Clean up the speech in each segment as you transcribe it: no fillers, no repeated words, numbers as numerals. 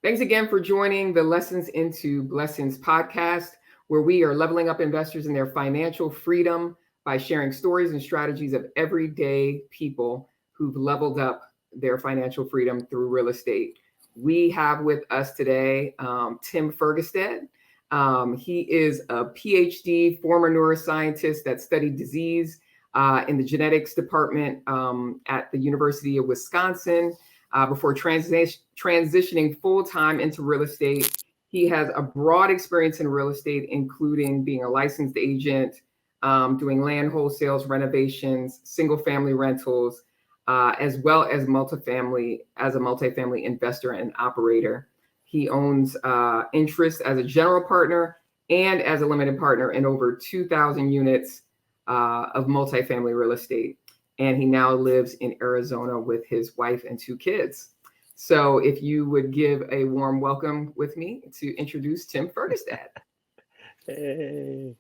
Thanks again for joining the Lessons into Blessings podcast, where we are leveling up investors in their financial freedom by sharing stories and strategies of everyday people who've leveled up their financial freedom through real estate. We have with us today Tim Fergestad. He is a PhD, former neuroscientist that studied disease in the genetics department at the University of Wisconsin. Before transitioning full-time into real estate. He has a broad experience in real estate, including being a licensed agent, doing land wholesales, renovations, single-family rentals, as well as multifamily investor and operator. He owns interests as a general partner and as a limited partner in over 2,000 units of multifamily real estate. And he now lives in Arizona with his wife and 2 kids. So if you would give a warm welcome with me to introduce Tim Fergestad. Hey.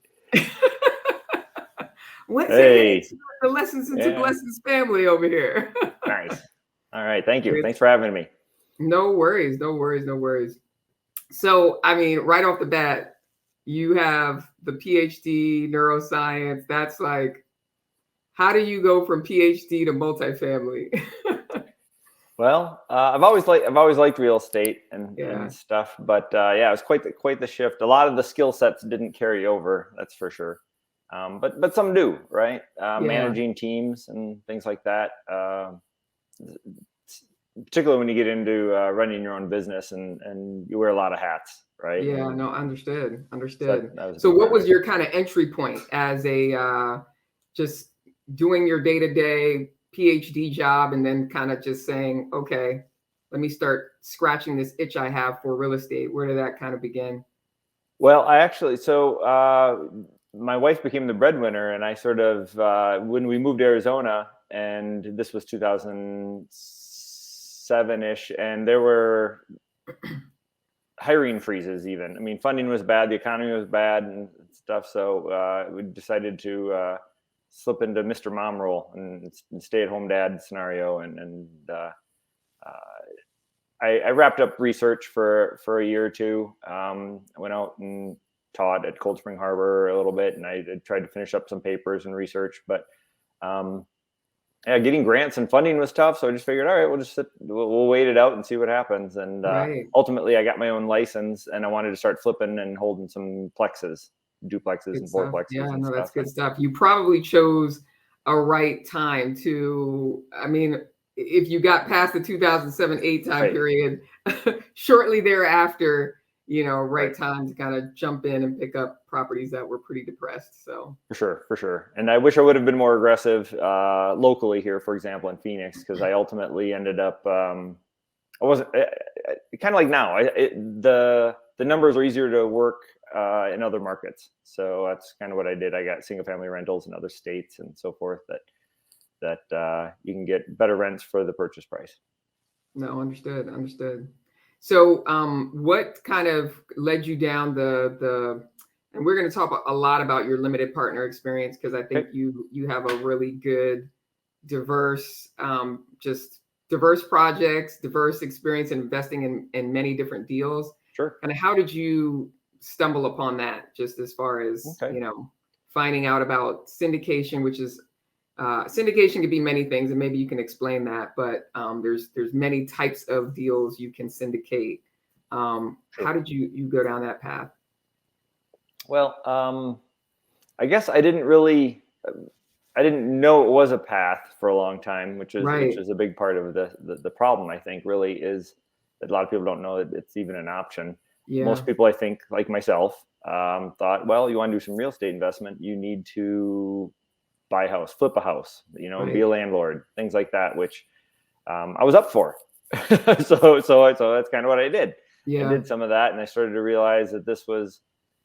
Hey. The Lessons into Blessings family over here. Nice. All right. Thank you. Thanks for having me. No worries. So, I mean, right off the bat, you have the PhD neuroscience. That's like, how do you go from PhD to multifamily? Well, I've always liked real estate and stuff, but it was quite the shift. A lot of the skill sets didn't carry over, that's for sure. But some do, right? Managing teams and things like that. Particularly when you get into running your own business and you wear a lot of hats, right? Yeah, no, understood. So what was your kind of entry point as a just doing your day-to-day PhD job and then kind of just saying, okay, let me start scratching this itch I have for real estate? Where did that kind of begin? Well, my wife became the breadwinner, and I sort of, when we moved to Arizona, and this was 2007-ish, and there were hiring freezes even. I mean, funding was bad, the economy was bad and stuff. So we decided to slip into Mr. Mom role and stay-at-home dad scenario. And I wrapped up research for a year or two. I went out and taught at Cold Spring Harbor a little bit, and I tried to finish up some papers and research. But getting grants and funding was tough. So I just figured, all right, we'll wait it out and see what happens. And ultimately, I got my own license, and I wanted to start flipping and holding some duplexes and fourplexes. Yeah, no, that's good stuff. You probably chose a right time to, I mean, if you got past the 2007-8 time period, shortly thereafter, right time to kind of jump in and pick up properties that were pretty depressed. So for sure. And I wish I would have been more aggressive locally here, for example, in Phoenix, because I ultimately ended up, I wasn't kind of like now. The numbers are easier to work in other markets, so that's kind of what I did. I got single family rentals in other states and so forth that you can get better rents for the purchase price. No, understood. So what kind of led you down and we're going to talk a lot about your limited partner experience, because I think you have a really good, diverse projects, diverse experience in investing in many different deals. Sure. And how did you stumble upon that, just as far as, finding out about syndication, which is syndication could be many things, and maybe you can explain that, but there's many types of deals you can syndicate. Sure. How did you go down that path? Well, I guess I didn't know it was a path for a long time, which is a big part of the problem, I think, really, is that a lot of people don't know that it's even an option. Yeah. Most people, I think, like myself, thought, well, you want to do some real estate investment, you need to buy a house, flip a house, be a landlord, things like that, which I was up for. so that's kind of what I did. Yeah. I did some of that, and I started to realize that this was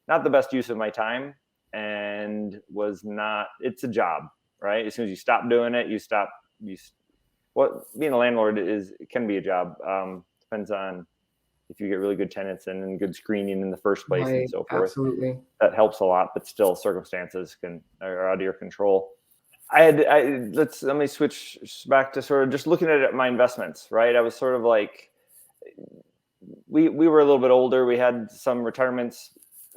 not the best use of my time, and it's a job, right? As soon as you stop doing it, being a landlord can be a job. Depends on if you get really good tenants and good screening in the first place and so forth. Absolutely. That helps a lot, but still circumstances are out of your control. Let me switch back to sort of just looking at my investments, right? I was sort of like, we were a little bit older. We had some retirement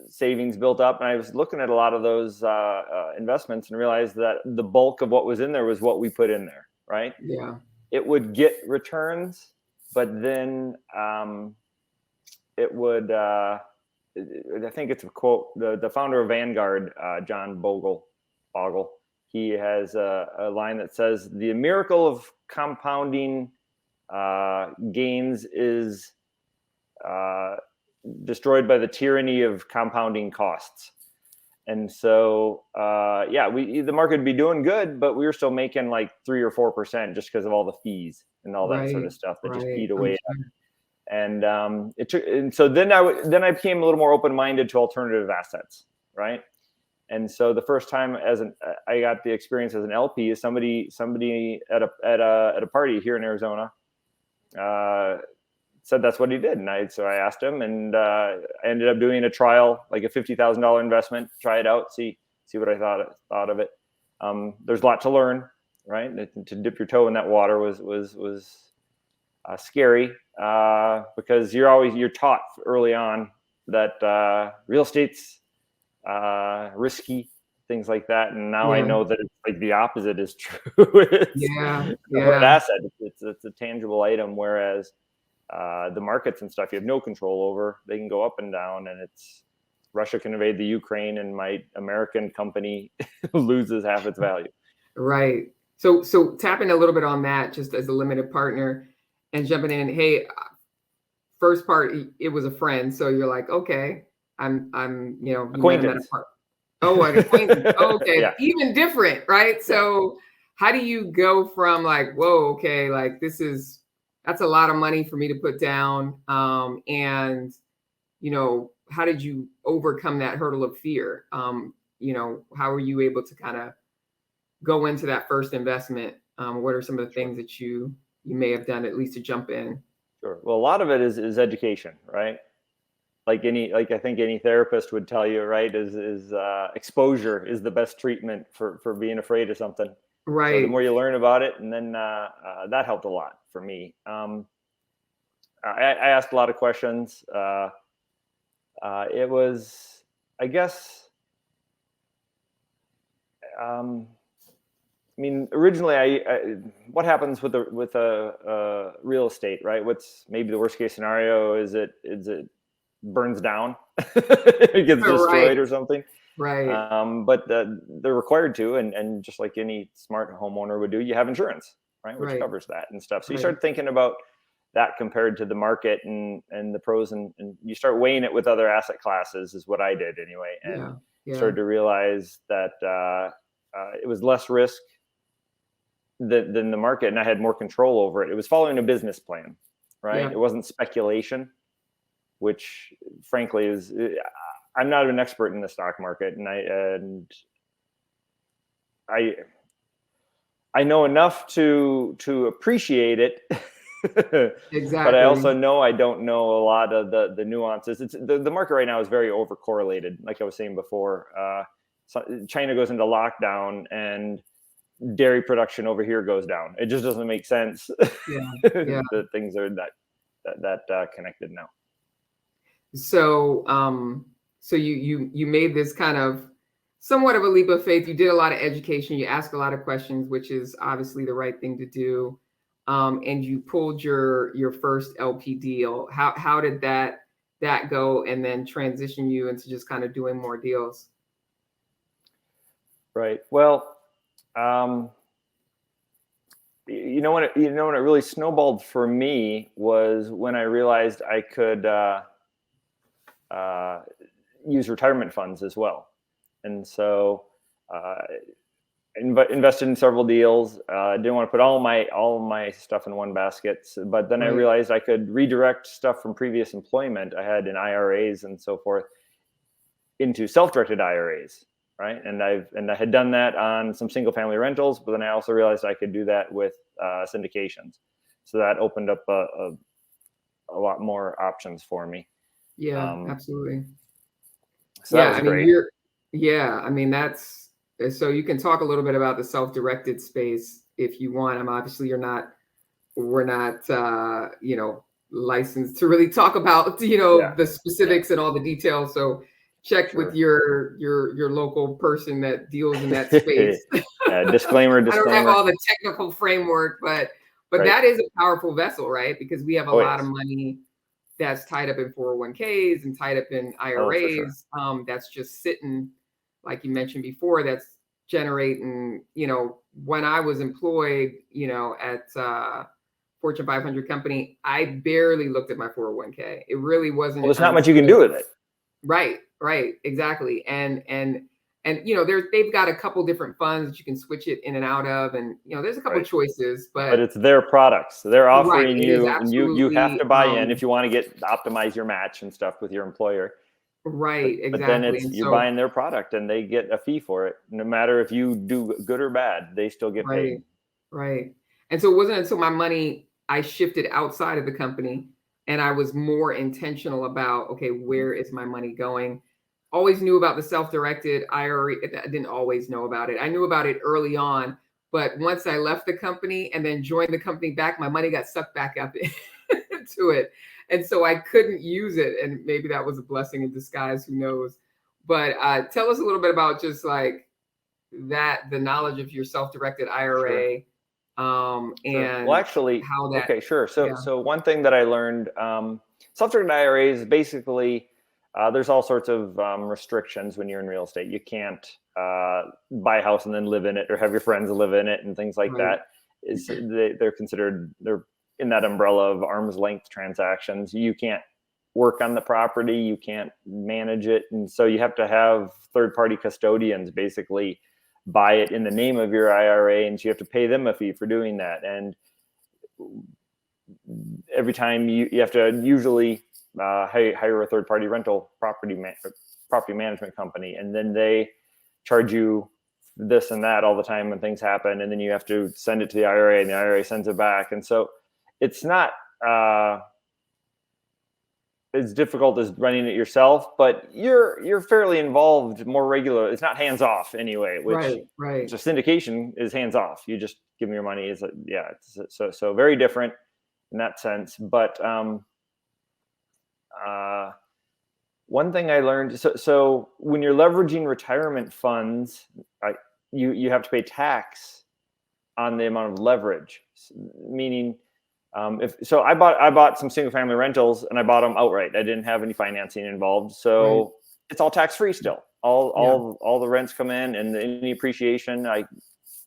savings built up, and I was looking at a lot of those investments and realized that the bulk of what was in there was what we put in there, right? Yeah. It would get returns, but then it would, I think it's a quote, the founder of Vanguard, John Bogle, he has a line that says, the miracle of compounding gains is destroyed by the tyranny of compounding costs. And so, the market would be doing good, but we were still making like 3 or 4% just because of all the fees and all that sort of stuff that just eat away. And so then I became a little more open-minded to alternative assets, right? And so the first time I got the experience as an LP is somebody at a party here in Arizona said that's what he did, and so I asked him, and I ended up doing a trial, like a $50,000 investment, try it out, see what I thought of it. There's a lot to learn, right? To dip your toe in that water was scary because you're taught early on that real estate's risky, things like that, and now I know that it's like the opposite is true. It's an asset. It's a tangible item, whereas the markets and stuff you have no control over. They can go up and down, and Russia can invade the Ukraine, and my American company loses half its value. Right. So tapping a little bit on that, just as a limited partner, and jumping in. Hey, first part, it was a friend, so you're like, okay, I'm acquaintance. An acquaintance. Oh, okay, even different, right? So how do you go from like, whoa, okay, like that's a lot of money for me to put down. And, how did you overcome that hurdle of fear? How were you able to kind of go into that first investment? What are some of the things that you may have done, at least to jump in? Sure. Well, a lot of it is education, right? I think any therapist would tell you, right, is exposure is the best treatment for being afraid of something. Right. So the more you learn about it, and then that helped a lot for me. I asked a lot of questions. It was, I guess, originally, what happens with a real estate, right? What's maybe the worst case scenario? Is it burns down, it gets destroyed or something. Right. But they're required to, and just like any smart homeowner would do, you have insurance, right, which covers that and stuff. So you start thinking about that compared to the market and the pros, and you start weighing it with other asset classes, is what I did anyway, and started to realize that it was less risk than the market, and I had more control over it. It was following a business plan, right? It wasn't speculation, which frankly is, I'm not an expert in the stock market, and I know enough to appreciate it. Exactly. But I also know I don't know a lot of the nuances. It's the market right now is very overcorrelated, like I was saying before. China goes into lockdown, and dairy production over here goes down. It just doesn't make sense. That things are that connected now. So you made this kind of somewhat of a leap of faith. You did a lot of education. You asked a lot of questions, which is obviously the right thing to do. And you pulled your first LP deal. How did that go, and then transition you into just kind of doing more deals? Right. Well, when it really snowballed for me was when I realized I could use retirement funds as well, and so invested in several deals. Didn't want to put all my stuff in one basket, but then I realized I could redirect stuff from previous employment I had in IRAs and so forth into self-directed IRAs, right? And I had done that on some single-family rentals, but then I also realized I could do that with syndications. So that opened up a lot more options for me. Yeah, absolutely. So that was great. That's. So you can talk a little bit about the self-directed space if you want. Obviously we're not, licensed to really talk about, the specifics and all the details. So check with your local person that deals in that space. Disclaimer. I don't have all the technical framework, but that is a powerful vessel, right? Because we have a lot of money that's tied up in 401ks and tied up in IRAs. That's just sitting, like you mentioned before, that's generating, when I was employed, at Fortune 500 company, I barely looked at my 401k. It really wasn't. Well, there's not much you can do with it. Right, exactly. And they've got a couple different funds that you can switch it in and out of, and there's a couple choices, but it's their products. They're offering you, and you have to buy in if you want to optimize your match and stuff with your employer. Right, exactly. But then you're buying their product, and they get a fee for it. No matter if you do good or bad, they still get paid. Right. And so it wasn't until my money, I shifted outside of the company, and I was more intentional about, okay, where is my money going? Always knew about the self-directed IRA. I didn't always know about it. I knew about it early on, but once I left the company and then joined the company back, my money got sucked back up into it. And so I couldn't use it. And maybe that was a blessing in disguise, who knows? But tell us a little bit about just like that, the knowledge of your self-directed IRA. And well, actually, how that, okay, sure. So one thing that I learned, self-directed IRAs, basically, there's all sorts of restrictions when you're in real estate. You can't buy a house and then live in it, or have your friends live in it and things like that. They're considered, they're in that umbrella of arm's length transactions. You can't work on the property, you can't manage it. And so you have to have third-party custodians basically buy it in the name of your IRA, and so you have to pay them a fee for doing that. And every time you have to usually hire a third-party rental property management company, and then they charge you this and that all the time when things happen, and then you have to send it to the IRA, and the IRA sends it back. And so it's not as difficult as running it yourself, but you're fairly involved, more regular. It's not hands off anyway, which so syndication is hands off. You just give them your money. It's so very different in that sense. But one thing I learned, so when you're leveraging retirement funds, you have to pay tax on the amount of leverage, meaning I bought some single family rentals, and I bought them outright. I didn't have any financing involved. So it's all tax free still. All the rents come in, and any appreciation I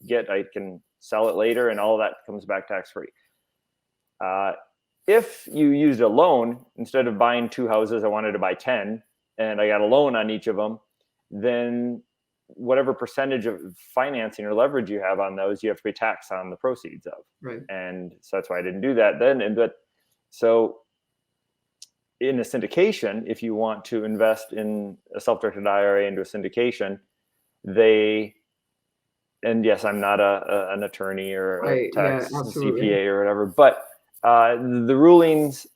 get, I can sell it later, and all of that comes back tax free. If you used a loan, instead of buying 2 houses, I wanted to buy 10, and I got a loan on each of them, then whatever percentage of financing or leverage you have on those, you have to pay tax on the proceeds of. And so that's why I didn't do that then. So in a syndication, if you want to invest in a self-directed IRA into a syndication, and yes, I'm not an attorney or a tax CPA or whatever, but the rulings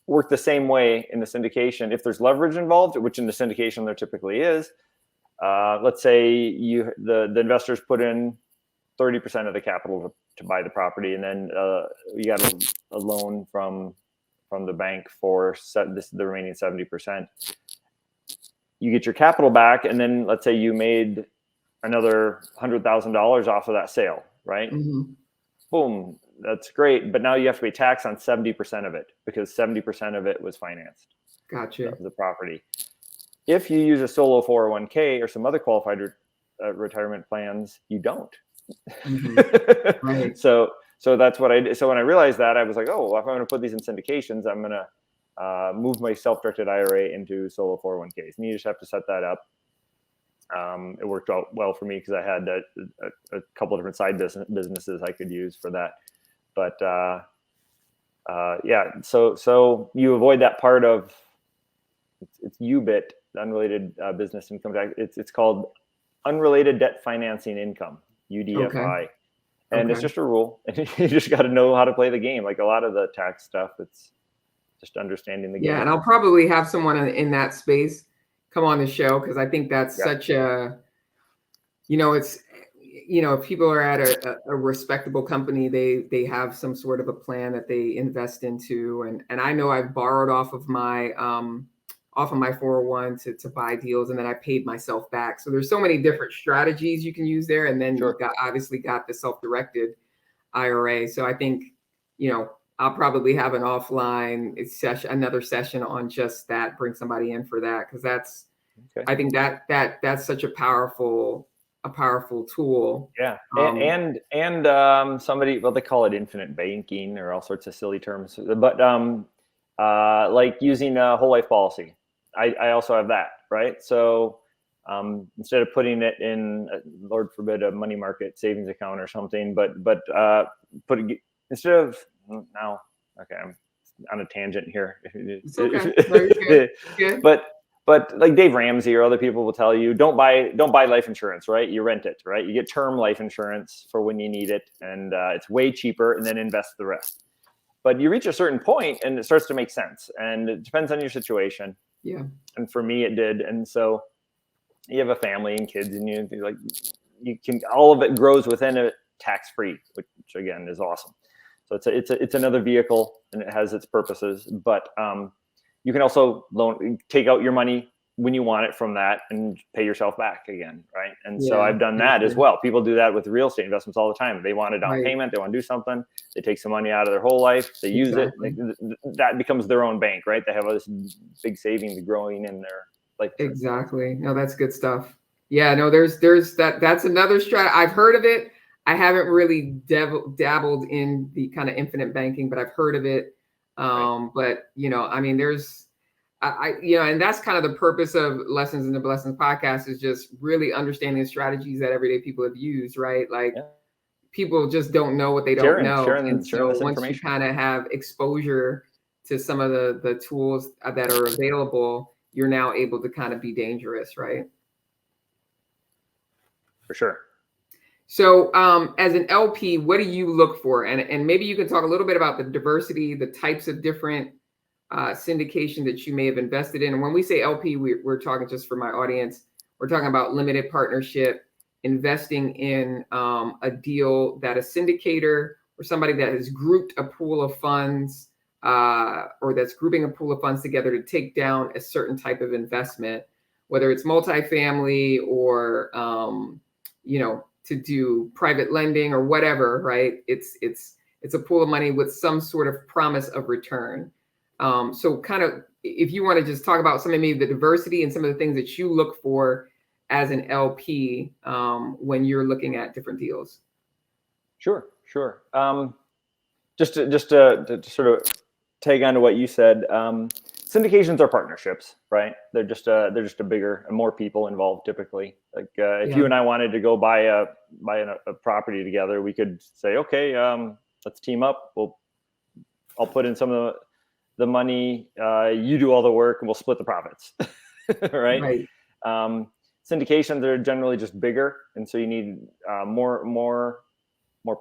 work the same way in the syndication. If there's leverage involved, which in the syndication there typically is, let's say the investors put in 30% of the capital to buy the property, and then you got a loan from the bank for the remaining 70%. You get your capital back, and then let's say you made another $100,000 off of that sale, right? Boom, that's great. But now you have to pay tax on 70% of it, because 70% of it was financed. Gotcha. The property. If you use a solo 401k or some other qualified retirement plans, you don't. So that's what I did. So when I realized that, I was like, oh, well, if I'm going to put these in syndications, I'm going to move my self-directed IRA into solo 401ks. And you just have to set that up. It worked out well for me because I had a couple of different side businesses I could use for that. But so you avoid that part of it's UBIT, unrelated business income tax. It's called unrelated debt financing income, UDFI. And it's just a rule, and you just got to know how to play the game. Like a lot of the tax stuff, it's just understanding the game. Yeah, and I'll probably have someone in that space come on the show, because I think that's such a, it's if people are at a respectable company, they have some sort of a plan that they invest into. And I know I've borrowed off of my 401 to buy deals, and then I paid myself back. So there's so many different strategies you can use there. And then you've obviously got the self-directed IRA. So I think, I'll probably have an offline another session on just that, bring somebody in for that. Cause I think that's such a powerful tool. Yeah. And somebody, well, they call it infinite banking or all sorts of silly terms, but like using a whole life policy. I also have that, right? So instead of putting it in, Lord forbid, a money market savings account or something, but instead of now, okay, I'm on a tangent here. It's okay. Good. But like Dave Ramsey or other people will tell you, don't buy life insurance, right? You rent it, right? You get term life insurance for when you need it, and it's way cheaper, and then invest the rest. But you reach a certain point and it starts to make sense, and it depends on your situation. Yeah. And for me, it did. And so you have a family and kids, and you can all of it grows within it tax-free, which again is awesome. So it's another vehicle, and it has its purposes. But you can also take out your money when you want it from that and pay yourself back again, right? And so I've done that as well. People do that with real estate investments all the time. They want a down payment, they want to do something, they take some money out of their whole life, they use it, that becomes their own bank, right? They have this big savings growing in their life. Exactly. No, that's good stuff. Yeah, no, there's that's another strategy. I've heard of it. I haven't really dabbled in the kind of infinite banking, but I've heard of it. But I mean, there's, and that's kind of the purpose of Lessons in the Blessings podcast, is just really understanding the strategies that everyday people have used, right? Like people just don't know what they don't know. And so once you kind of have exposure to some of the tools that are available, you're now able to kind of be dangerous, right? For sure. So as an LP, what do you look for? And maybe you can talk a little bit about the diversity, the types of different syndication that you may have invested in. And when we say LP, we're talking, just for my audience, we're talking about limited partnership, investing in a deal that a syndicator or somebody that has grouped a pool of funds or that's grouping a pool of funds together to take down a certain type of investment, whether it's multifamily or, to do private lending or whatever, right? It's a pool of money with some sort of promise of return. So kind of, if you want to just talk about some of maybe the diversity and some of the things that you look for as an LP when you're looking at different deals. Sure. Just to sort of tag on to what you said, syndications are partnerships, right? They're just a bigger and more people involved typically. Like if you and I wanted to go buy a property together, we could say, okay, let's team up. I'll put in some of the money, you do all the work, and we'll split the profits, right? Syndications are generally just bigger, and so you need more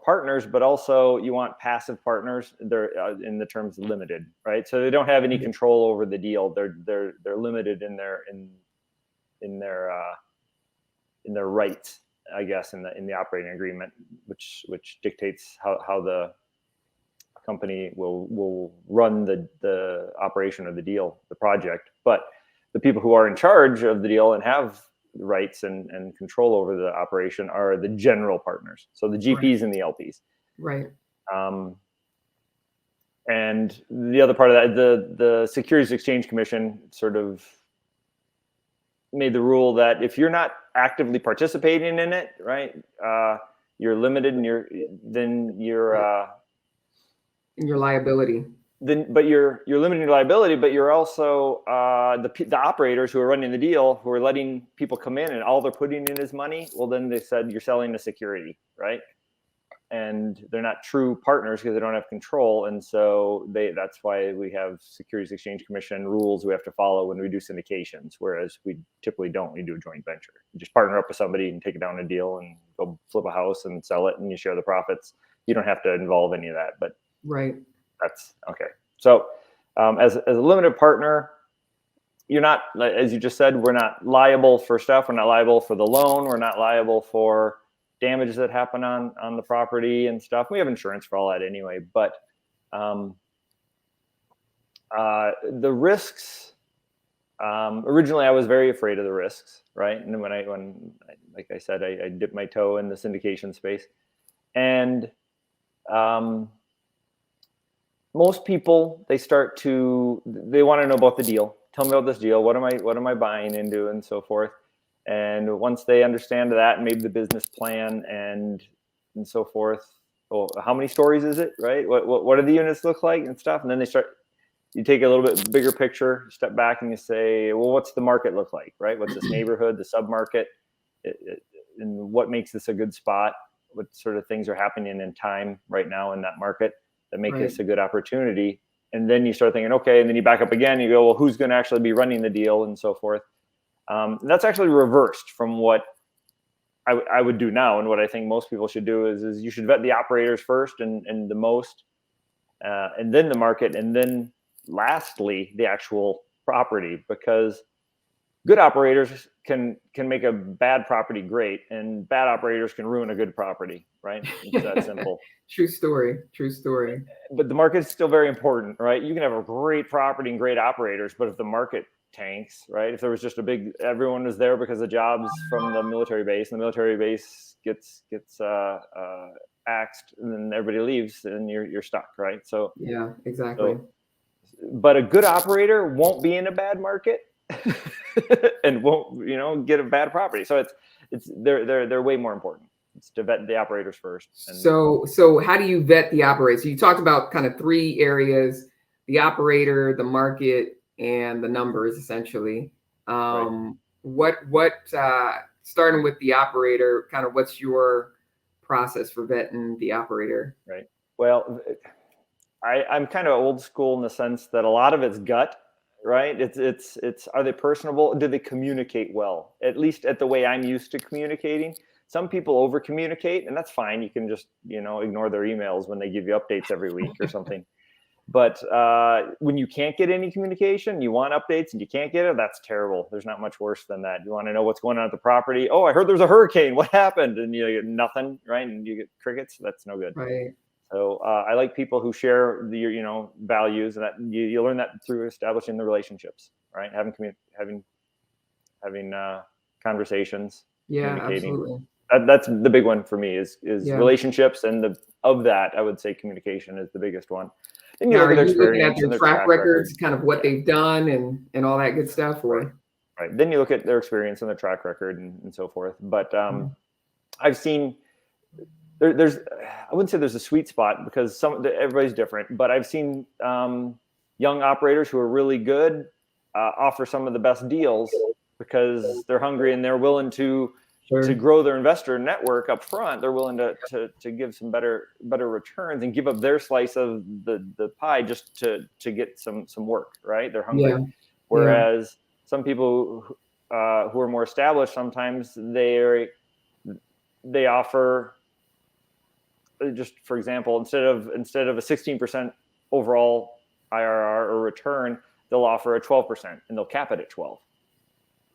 partners, but also you want passive partners. They're in the terms limited, right? So they don't have any control over the deal. They're limited in their rights, I guess, in the operating agreement, which dictates how the company will run the operation of the deal, the project. But the people who are in charge of the deal and have rights and control over the operation are the general partners. So the GPs and the LPs. Right. And the other part of that, the Securities Exchange Commission sort of made the rule that if you're not actively participating in it, right, you're limited, and you're in your liability. But you're limiting your liability, but you're also the operators who are running the deal, who are letting people come in, and all they're putting in is money. Well, then they said you're selling a security, right? And they're not true partners because they don't have control. And so that's why we have Securities Exchange Commission rules we have to follow when we do syndications, whereas we typically don't. We do a joint venture. You just partner up with somebody and take it down a deal and go flip a house and sell it, and you share the profits. You don't have to involve any of that, but that's okay. So as a limited partner, you're not, as you just said, we're not liable for stuff. We're not liable for the loan. We're not liable for damages that happen on the property and stuff. We have insurance for all that anyway, but the risks, originally I was very afraid of the risks, right? And when like I said, I dipped my toe in the syndication space, and most people, they want to know about the deal. Tell me about this deal. What am I buying into, and so forth. And once they understand that, and maybe the business plan and so forth, well, how many stories is it, right? What do the units look like and stuff? And then you take a little bit bigger picture, step back, and you say, well, what's the market look like, right? What's this neighborhood, the submarket, and what makes this a good spot? What sort of things are happening in time right now in that market that make this a good opportunity? And then you start thinking, okay, and then you back up again, and you go, well, who's going to actually be running the deal, and so forth. That's actually reversed from what I would do now, and what I think most people should do is you should vet the operators first and the most, and then the market, and then lastly the actual property, because good operators can make a bad property great, and bad operators can ruin a good property, right? It's that simple. True story. But the market is still very important, right? You can have a great property and great operators, but if the market tanks, right? If there was just everyone was there because the jobs from the military base, and the military base gets axed, and then everybody leaves, and you're stuck, right? So yeah, exactly. But a good operator won't be in a bad market and won't get a bad property. So they're way more important. It's to vet the operators first. So how do you vet the operators? So you talked about kind of 3 areas: the operator, the market, and the numbers, essentially. What starting with the operator, kind of what's your process for vetting the operator? Right. Well, I'm kind of old school in the sense that a lot of it's gut, right? It's are they personable? Do they communicate well? At least at the way I'm used to communicating. Some people over communicate, and that's fine. You can just ignore their emails when they give you updates every week or something. But when you can't get any communication, you want updates and you can't get it, that's terrible. There's not much worse than that. You want to know what's going on at the property. Oh, I heard there's a hurricane. What happened? And you get nothing, right? And you get crickets. That's no good. Right. So I like people who share your values, and that you learn that through establishing the relationships, right? Having conversations. Yeah, absolutely. That's the big one for me is relationships, and of that, I would say communication is the biggest one. Then you look at their experience, looking at their track records, kind of what they've done and all that good stuff. Right. Then you look at their experience and their track record and so forth. But I've seen there's I wouldn't say there's a sweet spot, because everybody's different. But I've seen young operators who are really good offer some of the best deals because they're hungry and they're willing to grow their investor network up front. They're willing to give some better returns and give up their slice of the pie just to get some work, right? They're hungry. Yeah. Whereas some people who are more established, sometimes they offer, just for example, instead of a 16% overall IRR or return, they'll offer a 12% and they'll cap it at 12.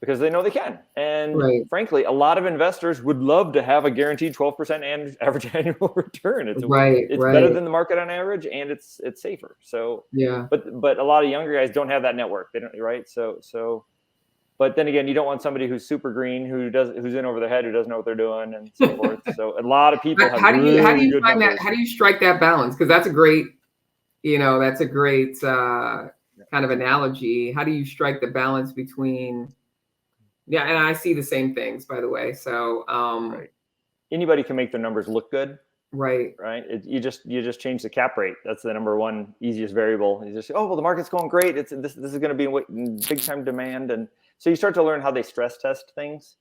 Because they know they can. And frankly, a lot of investors would love to have a guaranteed 12% and average annual return. It's better than the market on average, and it's safer. So but a lot of younger guys don't have that network. They don't, right? So but then again, you don't want somebody who's super green, who's in over their head, who doesn't know what they're doing, and so forth. So a lot of people have how do you find numbers. That? How do you strike that balance? Because that's a great kind of analogy. How do you strike the balance between? Yeah, and I see the same things, by the way. So anybody can make their numbers look good. Right. You just change the cap rate. That's the number one easiest variable. You just say, oh well, the market's going great. This is going to be in big time demand, and so you start to learn how they stress test things.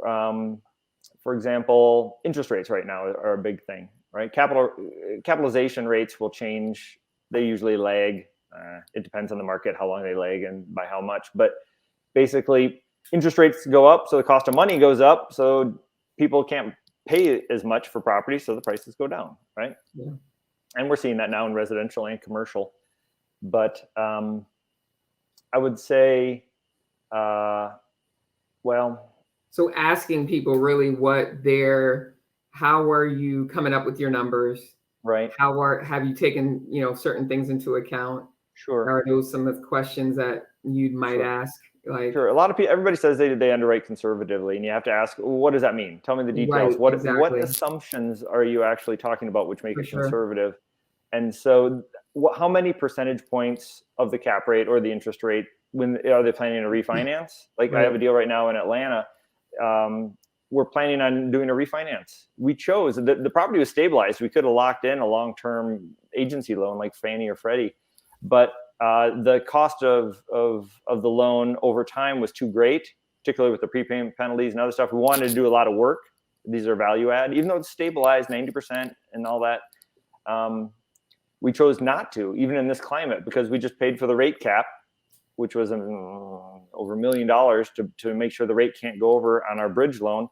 For example, interest rates right now are a big thing, right? Capitalization rates will change. They usually lag. It depends on the market how long they lag and by how much, but basically, interest rates go up, so the cost of money goes up, so people can't pay as much for property, so the prices go down, right? Yeah. And we're seeing that now in residential and commercial. But I would say, So asking people really how are you coming up with your numbers? Right. Have you taken, certain things into account? Sure. Are those some of the questions that you might ask? Sure. A lot of people, everybody says they underwrite conservatively, and you have to ask, well, what does that mean? Tell me the details. Right, What exactly. assumptions are you actually talking about which make For it sure. conservative? And so, how many percentage points of the cap rate or the interest rate are they planning to refinance? Like Right. I have a deal right now in Atlanta. We're planning on doing a refinance. We chose the property was stabilized. We could have locked in a long-term agency loan like Fannie or Freddie, but the cost of the loan over time was too great, particularly with the prepayment penalties and other stuff. We wanted to do a lot of work. These are value add, even though it's stabilized 90% and all that. We chose not to, even in this climate, because we just paid for the rate cap, which was over $1 million to make sure the rate can't go over on our bridge loan.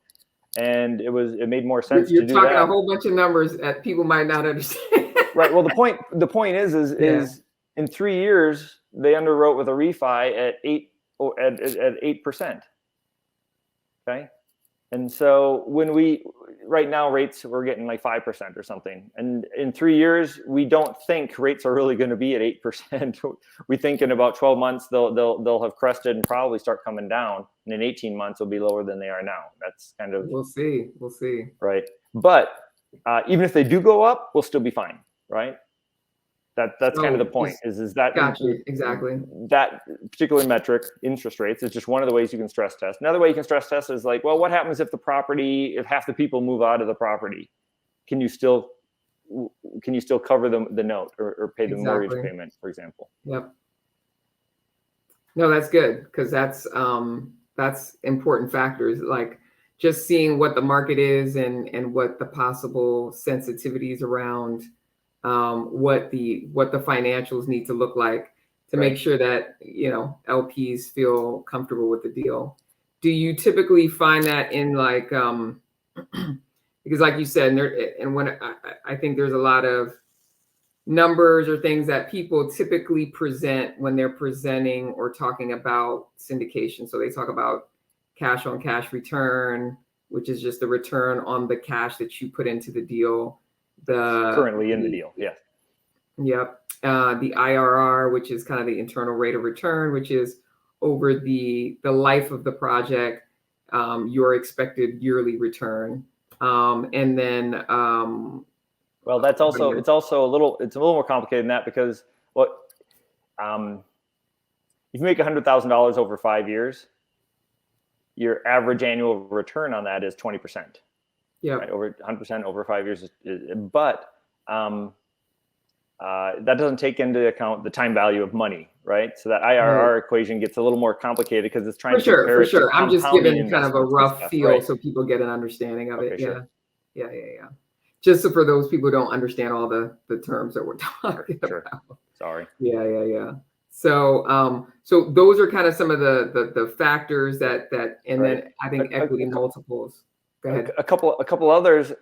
And it made more sense to do that. You're talking a whole bunch of numbers that people might not understand. Right. Well, the point is in 3 years they underwrote with a refi at 8%. Okay. And so right now rates, we're getting like 5% or something. And in 3 years, we don't think rates are really going to be at 8%. We think in about 12 months, they'll have crested and probably start coming down. And in 18 months, they'll be lower than they are now. That's kind of, we'll see. Right. But even if they do go up, we'll still be fine. Right. That's kind of the point is that gotcha, exactly. That particular metric, interest rates, is just one of the ways you can stress test. Another way you can stress test is like, well, what happens if if half the people move out of the property? Can you still cover the note or pay the mortgage payment, for example? Yep. No, that's good, because that's important factors, like just seeing what the market is and what the possible sensitivities around what the financials need to look like to make sure that LPs feel comfortable with the deal. Do you typically find that in like because like you said, and when I think there's a lot of numbers or things that people typically present when they're presenting or talking about syndication. So they talk about cash on cash return, which is just the return on the cash that you put into the deal. Currently in the deal, yes. Yep. The IRR, which is kind of the internal rate of return, which is over the life of the project, your expected yearly return. And then well, it's also a little more complicated than that, because if you make $100,000 over 5 years, your average annual return on that is 20%. Yeah, right? Over 100% over 5 years. But that doesn't take into account the time value of money, right? So that IRR equation gets a little more complicated because it's trying to compare it to I'm just giving kind of a rough stuff, feel, right? so people get an understanding of it. Sure. Yeah. Just so for those people who don't understand all the terms that we're talking about. Sorry. Yeah. So so those are kind of some of the factors that and then I think equity multiples. Go ahead. A couple others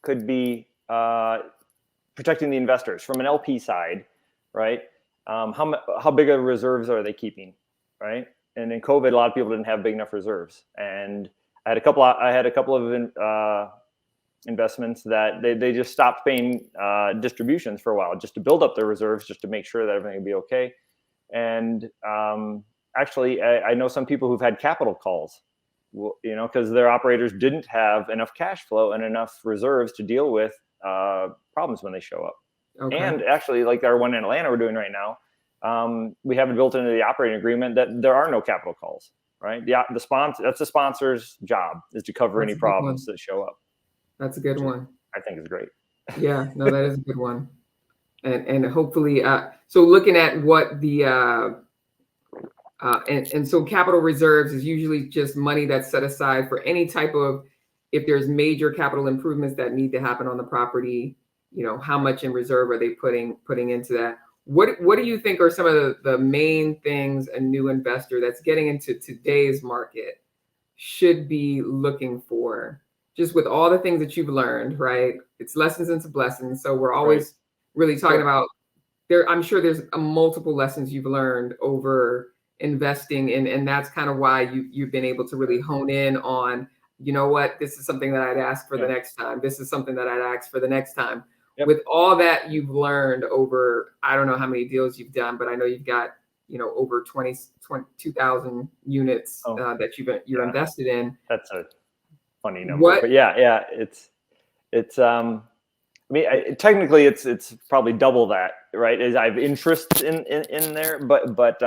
could be protecting the investors from an LP side, right? How big of reserves are they keeping, right? And in COVID, a lot of people didn't have big enough reserves, and I had a couple of investments that they just stopped paying distributions for a while, just to build up their reserves, just to make sure that everything would be okay. And actually, I know some people who've had capital calls, because their operators didn't have enough cash flow and enough reserves to deal with problems when they show up. Okay. And actually, like our one in Atlanta we're doing right now, we have it built into the operating agreement that there are no capital calls, right? The sponsor, that's the sponsor's job, is to cover any problems that show up. That's a good one. I think is great. Yeah, no, that is a good one. And hopefully, so looking at what the and so capital reserves is usually just money that's set aside for any type of, if there's major capital improvements that need to happen on the property, how much in reserve are they putting into that? What do you think are some of the main things a new investor that's getting into today's market should be looking for? Just with all the things that you've learned, right? It's lessons into blessings. So we're always really talking about there. I'm sure there's multiple lessons you've learned over investing in, and that's kind of why you've been able to really hone in on, you know what, this is something that I'd ask for the next time. This is something that I'd ask for the next time. With all that you've learned over, I don't know how many deals you've done, but I know you've got, over 22,000 units that you're invested in. That's a funny number, but yeah, it's I mean, technically it's probably double that, right? As I have interest in there, but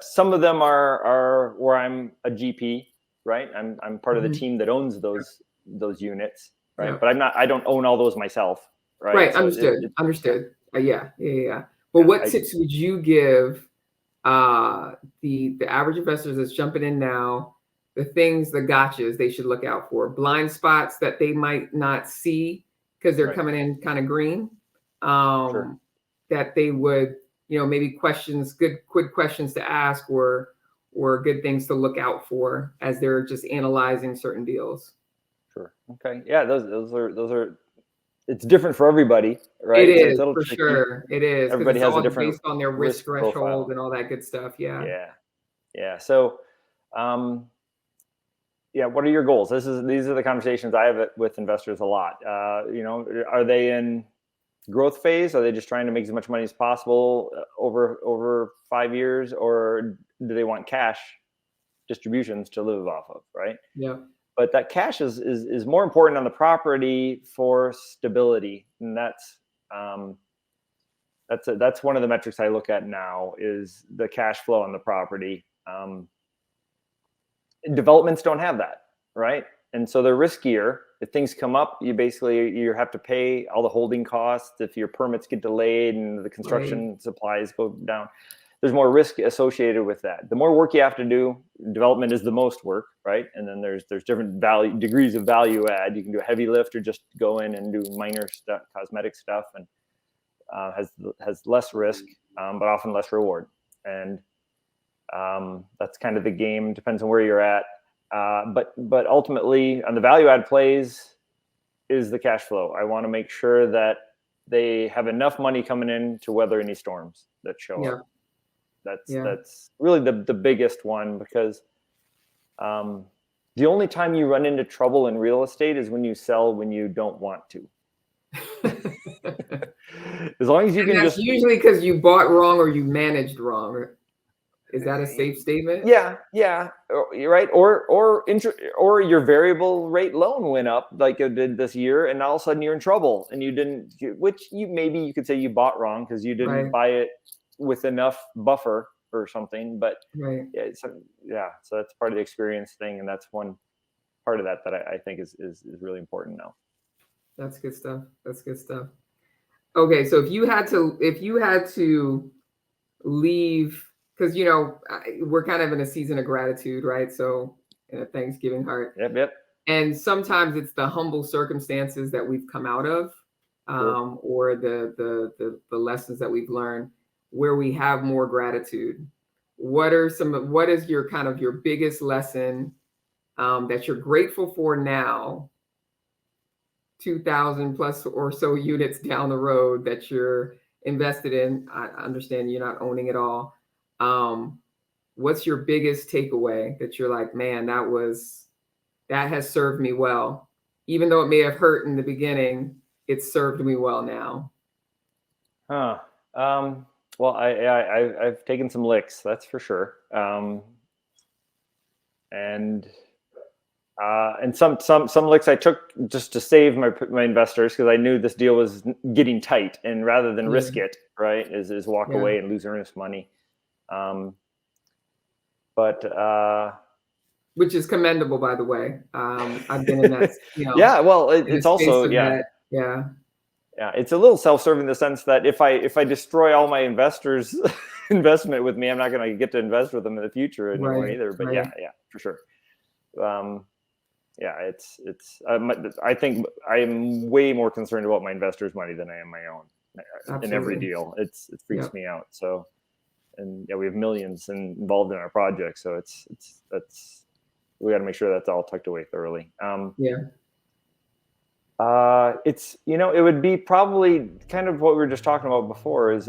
some of them are where I'm a GP, right? I'm part of the team that owns those units, right? But I don't own all those myself, right? Right. So understood. Yeah. Well, what tips would you give the average investors that's jumping in now, the gotchas they should look out for, blind spots that they might not see because they're coming in kind of green, that they would, maybe good questions to ask, or good things to look out for as they're just analyzing certain deals? Sure. Okay. Yeah. Those are. It's different for everybody, right? It is, for sure. It is. Everybody has a different based on their risk threshold profile and all that good stuff. Yeah. Yeah. So, what are your goals? These are the conversations I have with investors a lot. Are they in growth phase? Are they just trying to make as much money as possible over 5 years, or do they want cash distributions to live off of, right? Yeah. But that cash is more important on the property for stability, and that's one of the metrics I look at now, is the cash flow on the property. Developments don't have that, right? And so they're riskier. If things come up, you have to pay all the holding costs. If your permits get delayed and the construction supplies go down, there's more risk associated with that. The more work you have to do, development is the most work, right? And then there's different degrees of value add. You can do a heavy lift or just go in and do minor stuff, cosmetic stuff, and has less risk, but often less reward. And that's kind of the game. Depends on where you're at. But ultimately, on the value add plays is the cash flow. I want to make sure that they have enough money coming in to weather any storms that show up. That's really the biggest one, because the only time you run into trouble in real estate is when you sell when you don't want to. As long as you can that's usually because you bought wrong or you managed wrong. Is that a safe statement? Yeah, you're right. Or your variable rate loan went up like it did this year, and all of a sudden you're in trouble, and you didn't. Maybe you could say you bought wrong because you didn't buy it with enough buffer or something. But so that's part of the experience thing, and that's one part of that I think is really important now. That's good stuff. Okay, so if you had to leave, because we're kind of in a season of gratitude, right? So in a Thanksgiving heart. Yep. And sometimes it's the humble circumstances that we've come out of, or the lessons that we've learned where we have more gratitude. What is your biggest lesson that you're grateful for now, 2,000 plus or so units down the road that you're invested in? I understand you're not owning it all. What's your biggest takeaway that you're like, man, that has served me well, even though it may have hurt in the beginning, it's served me well now? Well, I've taken some licks, that's for sure. And some licks I took just to save my investors, because I knew this deal was getting tight, and rather than risk it, right, is walk away and lose earnest money. Which is commendable, by the way. I've been in that. Well, it's also it's a little self-serving in the sense that if I destroy all my investors' investment with me, I'm not going to get to invest with them in the future anymore either. But for sure. I think I'm way more concerned about my investors' money than I am my own. Absolutely. In every deal. It freaks me out. So, and we have millions involved in our project, so we got to make sure that's all tucked away thoroughly. It would be probably kind of what we were just talking about before, is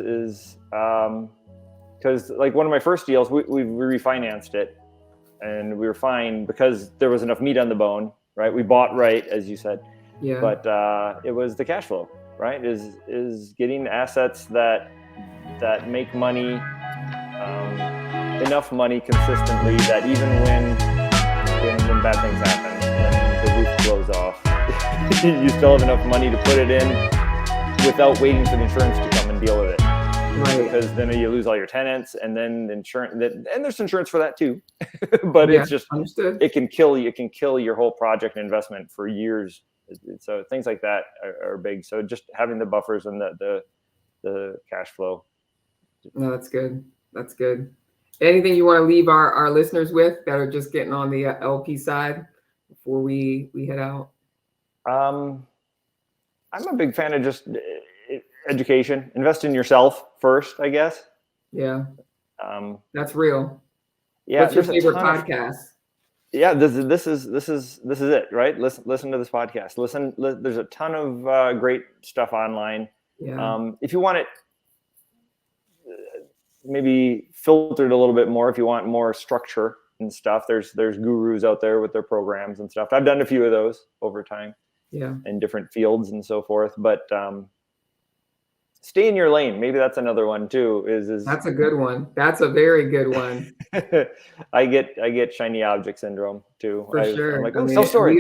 because like one of my first deals, we refinanced it, and we were fine because there was enough meat on the bone, right? We bought right, as you said, but it was the cash flow, right? Is getting assets that make money, enough money consistently that even when bad things happen, when the roof blows off, you still have enough money to put it in without waiting for the insurance to come and deal with it. Right. Because then you lose all your tenants, and then the insurance, and there's insurance for that too. But it's just, understood. It can kill you. It can kill your whole project and investment for years. So things like that are big. So just having the buffers and the cash flow. No, that's good. That's good. Anything you want to leave our listeners with that are just getting on the LP side before we head out? I'm a big fan of just education. Invest in yourself first, I guess. Yeah. That's real. Yeah. What's your favorite podcast? Yeah, this is it, right? Listen to this podcast. There's a ton of great stuff online. Yeah. If you want it maybe filtered a little bit more, if you want more structure and stuff, there's gurus out there with their programs and stuff. I've done a few of those over time. Yeah. In different fields and so forth, but stay in your lane. Maybe that's another one too. That's a good one. That's a very good one. I get shiny object syndrome too. For sure. I'm like, oh, self-storage.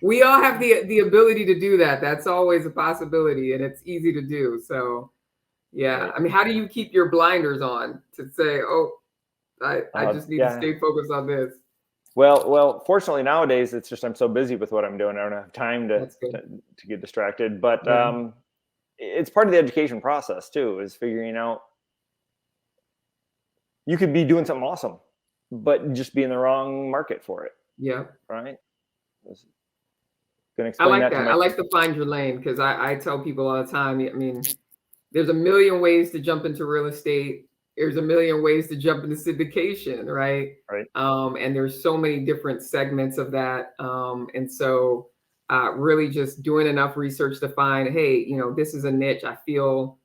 We all have the ability to do that. That's always a possibility, and it's easy to do. So, yeah. I mean, how do you keep your blinders on to say, oh, I just need to stay focused on this? Well, fortunately nowadays it's just I'm so busy with what I'm doing. I don't have time to get distracted. But it's part of the education process too, is figuring out you could be doing something awesome, but just be in the wrong market for it. Yeah. Right. I like that. I like to find your lane, because I tell people all the time, I mean, there's a million ways to jump into real estate. There's a million ways to jump into syndication, right? Right. And there's so many different segments of that. And so really just doing enough research to find, hey, this is a niche. I feel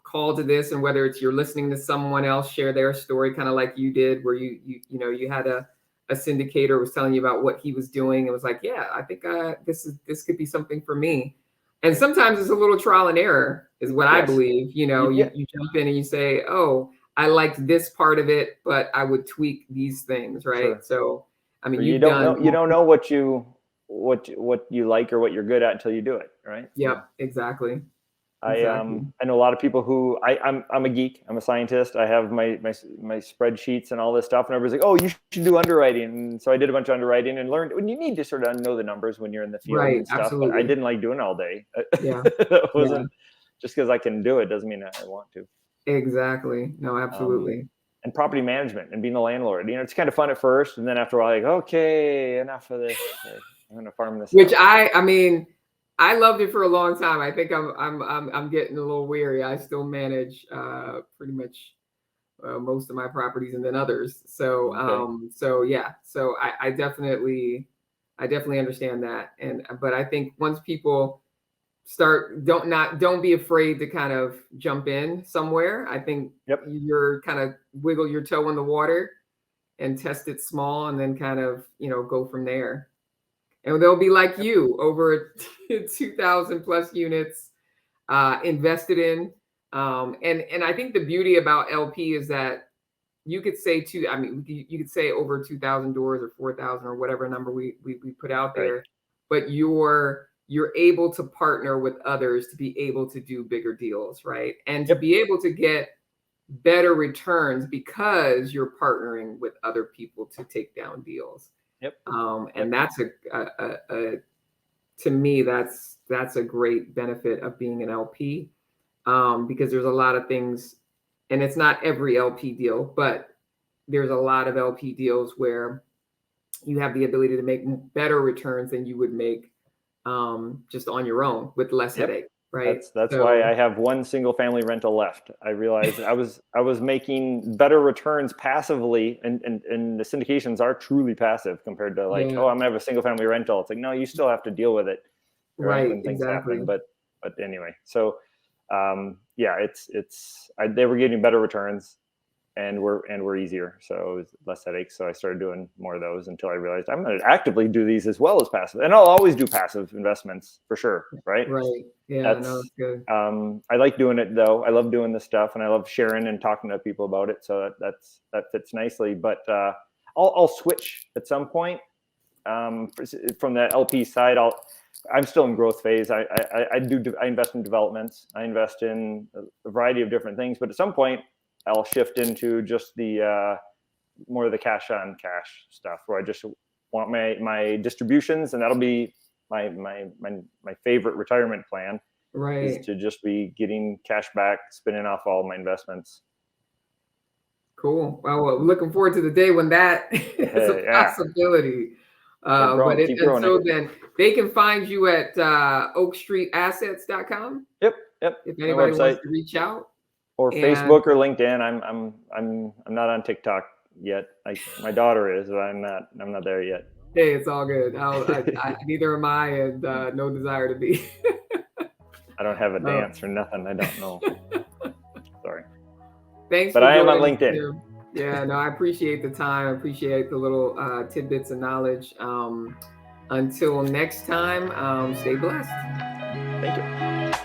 called to this. And whether it's you're listening to someone else share their story, kind of like you did, where you had a syndicator was telling you about what he was doing. It was like, yeah, I think this could be something for me. And sometimes it's a little trial and error is what I believe. You jump in and you say, oh, I liked this part of it, but I would tweak these things. Right. Sure. So, I mean, you don't know what you like or what you're good at until you do it. Right. Yep. Exactly. I know a lot of people who I'm a geek. I'm a scientist. I have my spreadsheets and all this stuff. And everybody's like, oh, you should do underwriting. And so I did a bunch of underwriting and learned when you need to sort of know the numbers when you're in the field and stuff. Absolutely. But I didn't like doing it all day. Yeah. It wasn't just because I can do it doesn't mean I want to. Exactly. No, absolutely. And property management and being a landlord. It's kind of fun at first. And then after a while, like, okay, enough of this. I'm going to farm this. Which out. I loved it for a long time. I think I'm getting a little weary. I still manage pretty much most of my properties and then others. So I definitely understand that. But I think once people start, don't be afraid to kind of jump in somewhere. I think you're kind of wiggle your toe in the water and test it small, and then kind of go from there. And they'll be like you, over 2,000 plus units invested in. And I think the beauty about LP is that you could say you could say over 2,000 doors or 4,000 or whatever number we put out there, but you're able to partner with others to be able to do bigger deals, right? And to be able to get better returns because you're partnering with other people to take down deals. And that's to me, that's a great benefit of being an LP, because there's a lot of things, and it's not every LP deal, but there's a lot of LP deals where you have the ability to make better returns than you would make just on your own with less headache. Right. That's why I have one single family rental left. I realized I was making better returns passively, and the syndications are truly passive compared to I'm gonna have a single family rental. It's like, no, you still have to deal with it. Right. When things happen. But anyway, so they were getting better returns and were easier. So it was less headaches. So I started doing more of those until I realized I'm going to actively do these as well as passive. And I'll always do passive investments for sure. Right. Right. Yeah. That's good. I like doing it though. I love doing this stuff and I love sharing and talking to people about it. So that fits nicely, but I'll switch at some point. From the LP side, I'm still in growth phase. I invest in developments. I invest in a variety of different things, but at some point I'll shift into just the more of the cash on cash stuff where I just want my distributions, and that'll be my favorite retirement plan. Right. Is to just be getting cash back, spinning off all my investments. Cool. Well, looking forward to the day when that is a possibility. But so then they can find you at oakstreetassets.com. Yep. If anybody wants to reach out. Or Facebook or LinkedIn. I'm not on TikTok yet. My daughter is, but I'm not there yet. Hey, it's all good. Neither am I, and no desire to be. I don't have a dance or nothing. I don't know. Sorry. Thanks. But I am on LinkedIn. Yeah, no, I appreciate the time. I appreciate the little tidbits of knowledge. Until next time, stay blessed. Thank you.